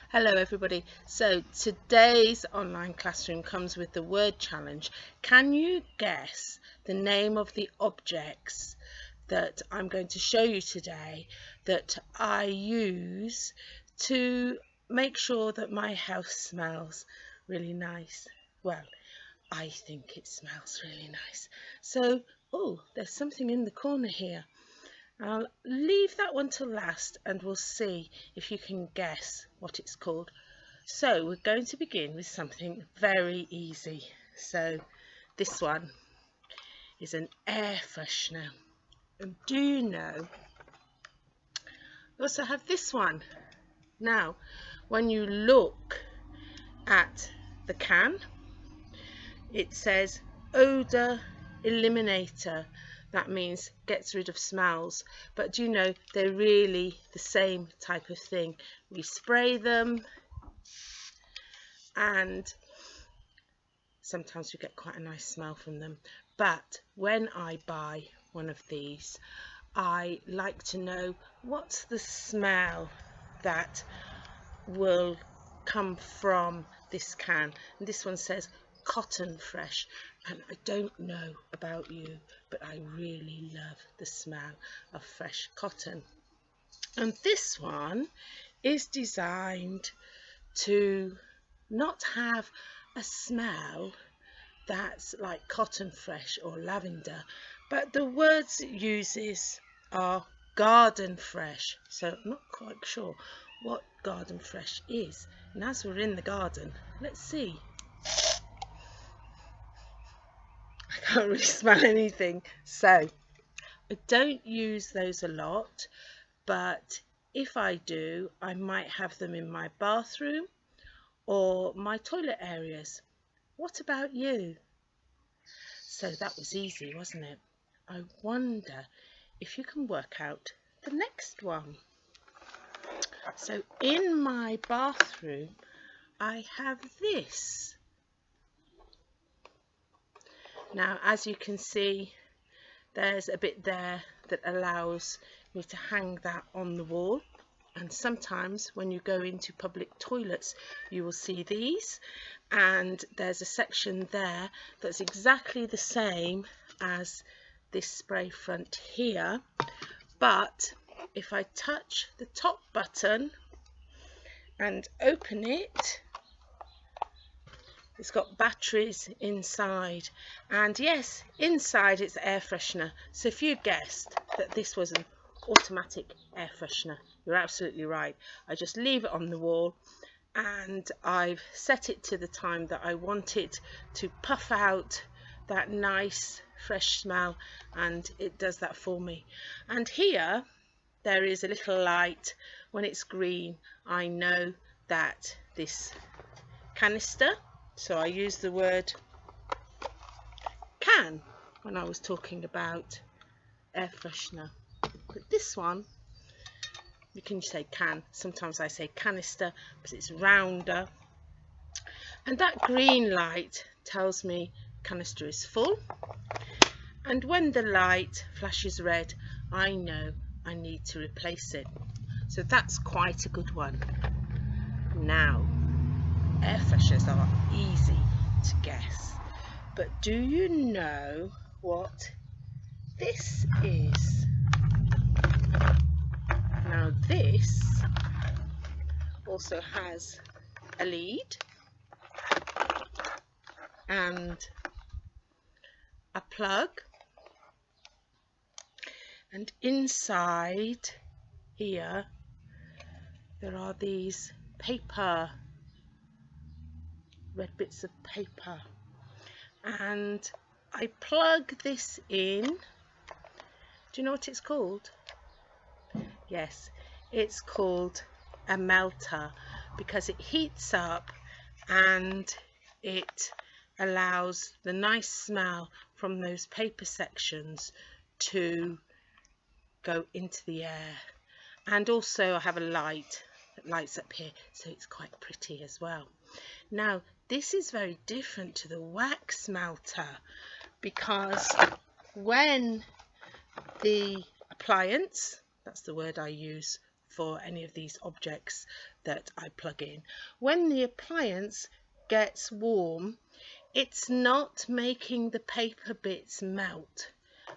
Hello everybody. So today's online classroom comes with the word challenge. Can you guess the name of the objects that I'm going to show you today that I use to make sure that my house smells really nice? Well, I think it smells really nice. So, oh, there's something in the corner here. I'll leave that one till last and we'll see if you can guess what it's called. So we're going to begin with something very easy. So this one is an air freshener. And do you know, we also have this one. Now, when you look at the can, it says odour eliminator. That means gets rid of smells, but do you know they're really the same type of thing. We spray them and sometimes we get quite a nice smell from them, but when I buy one of these I like to know what's the smell that will come from this can. And this one says cotton fresh, and I don't know about you, but I really love the smell of fresh cotton. And this one is designed to not have a smell that's like cotton fresh or lavender, but the words it uses are garden fresh, so I'm not quite sure what garden fresh is. And as we're in the garden, let's see. I can't really smell anything, so I don't use those a lot, but if I do, I might have them in my bathroom or my toilet areas. What about you? So that was easy, wasn't it? I wonder if you can work out the next one. So in my bathroom I have this. Now, as you can see, there's a bit there that allows me to hang that on the wall, and sometimes when you go into public toilets you will see these, and there's a section there that's exactly the same as this spray front here, but if I touch the top button and open it, it's got batteries inside, and yes, inside it's air freshener. So if you guessed that this was an automatic air freshener, you're absolutely right. I just leave it on the wall and I've set it to the time that I want it to puff out that nice fresh smell, and it does that for me. And here there is a little light. When it's green, I know that this canister, so I use the word can when I was talking about air freshener. But this one, you can say can, sometimes I say canister because it's rounder, and that green light tells me canister is full, and when the light flashes red I know I need to replace it. So that's quite a good one. Now, air fresheners are easy to guess, but do you know what this is? Now this also has a lead and a plug, and inside here there are these red bits of paper, and I plug this in. Do you know what it's called? Yes, it's called a melter, because it heats up and it allows the nice smell from those paper sections to go into the air. And also I have a light that lights up here, so it's quite pretty as well. Now this is very different to the wax melter, because when the appliance, that's the word I use for any of these objects that I plug in. When the appliance gets warm, it's not making the paper bits melt.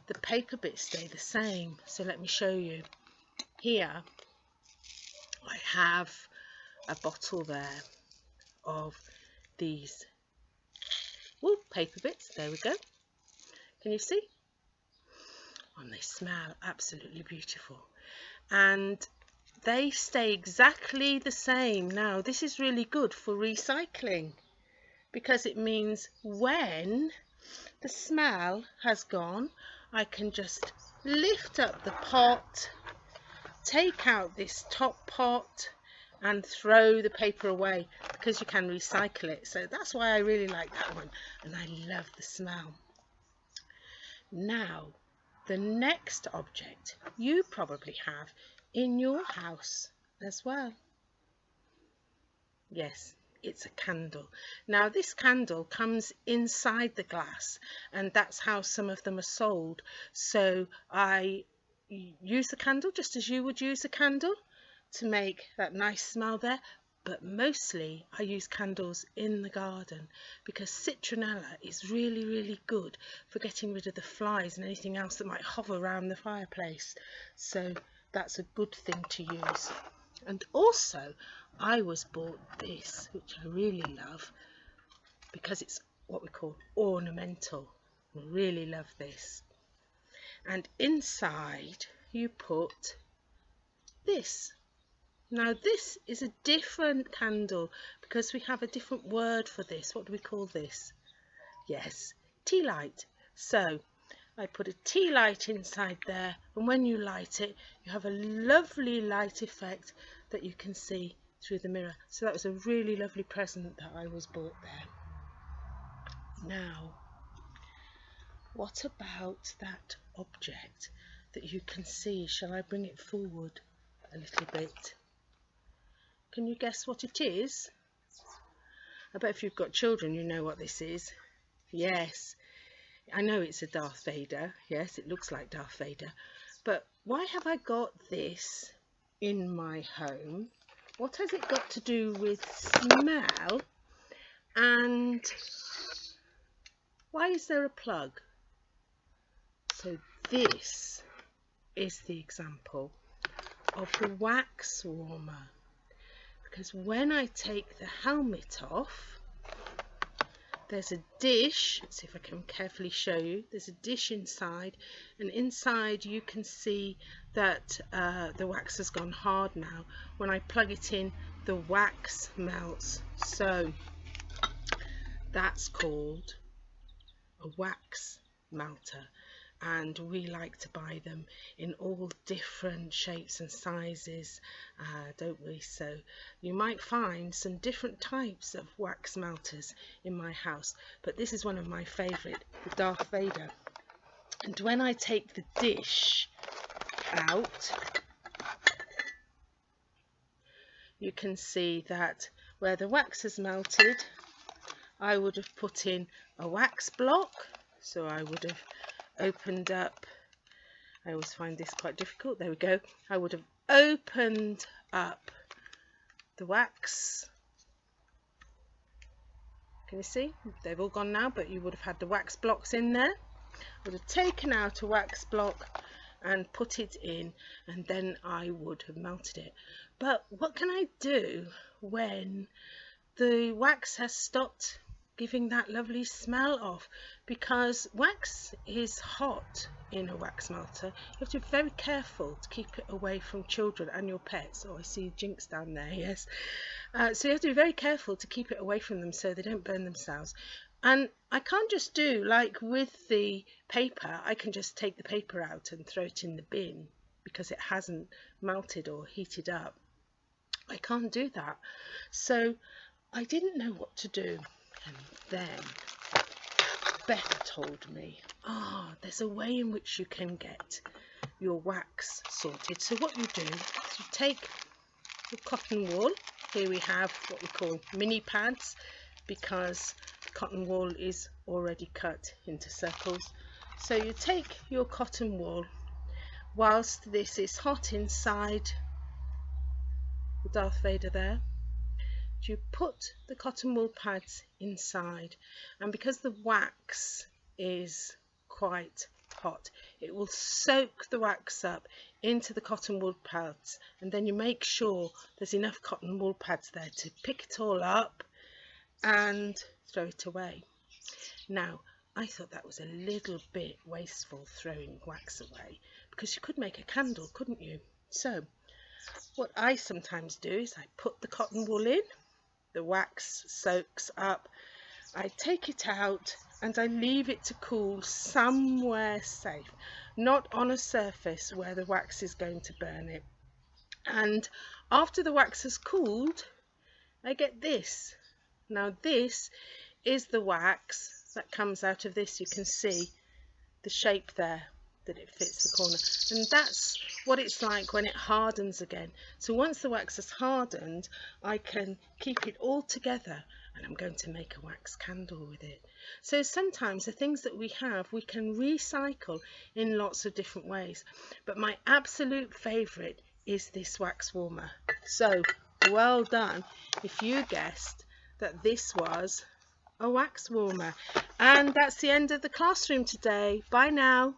The paper bits stay the same. So let me show you. Here I have a bottle there of these paper bits. There we go. Can you see? And they smell absolutely beautiful. And they stay exactly the same. Now this is really good for recycling, because it means when the smell has gone, I can just lift up the pot, take out this top pot and throw the paper away, because you can recycle it. So that's why I really like that one, and I love the smell. Now the next object you probably have in your house as well. Yes, it's a candle. Now this candle comes inside the glass, and that's how some of them are sold. So I use the candle just as you would use a candle to make that nice smell there, but mostly I use candles in the garden, because citronella is really good for getting rid of the flies and anything else that might hover around the fireplace. So that's a good thing to use. And also I was bought this, which I really love, because it's what we call ornamental. I really love this. And inside you put this. Now this is a different candle, because we have a different word for this. What do we call this? Yes, tea light. So I put a tea light inside there, and when you light it, you have a lovely light effect that you can see through the mirror. So that was a really lovely present that I was bought there. Now, what about that object that you can see? Shall I bring it forward a little bit? Can you guess what it is? I bet if you've got children you know what this is. Yes, I know it's a Darth Vader. Yes, it looks like Darth Vader. But why have I got this in my home? What has it got to do with smell? And why is there a plug? So this is the example of the wax warmer. Because when I take the helmet off, there's a dish. Let's see if I can carefully show you. There's a dish inside, and inside you can see that the wax has gone hard now. When I plug it in, the wax melts. So that's called a wax melter. And we like to buy them in all different shapes and sizes, don't we? So you might find some different types of wax melters in my house, but this is one of my favourite, the Darth Vader. And when I take the dish out, you can see that where the wax has melted, I would have put in a wax block. So I would have opened up, I always find this quite difficult, there we go, I would have opened up the wax. Can you see? They've all gone now, but you would have had the wax blocks in there. I would have taken out a wax block and put it in, and then I would have melted it. But what can I do when the wax has stopped giving that lovely smell off? Because wax is hot in a wax melter. You have to be very careful to keep it away from children and your pets. Oh, I see Jinx down there, yes. So you have to be very careful to keep it away from them so they don't burn themselves. And I can't just do like with the paper, I can just take the paper out and throw it in the bin because it hasn't melted or heated up. I can't do that. So I didn't know what to do. And then Beth told me, there's a way in which you can get your wax sorted. So what you do is you take the cotton wool. Here we have what we call mini pads, because cotton wool is already cut into circles. So you take your cotton wool whilst this is hot inside, the Darth Vader there. You put the cotton wool pads inside, and because the wax is quite hot, it will soak the wax up into the cotton wool pads, and then you make sure there's enough cotton wool pads there to pick it all up and throw it away. Now, I thought that was a little bit wasteful, throwing wax away, because you could make a candle, couldn't you? So what I sometimes do is I put the cotton wool in, the wax soaks up, I take it out and I leave it to cool somewhere safe, not on a surface where the wax is going to burn it. And after the wax has cooled, I get this. Now this is the wax that comes out of this. You can see the shape there, that it fits the corner, and that's what it's like when it hardens again. So once the wax has hardened, I can keep it all together, and I'm going to make a wax candle with it. So sometimes the things that we have, we can recycle in lots of different ways, but my absolute favorite is this wax warmer. So well done if you guessed that this was a wax warmer. And that's the end of the classroom today. Bye now.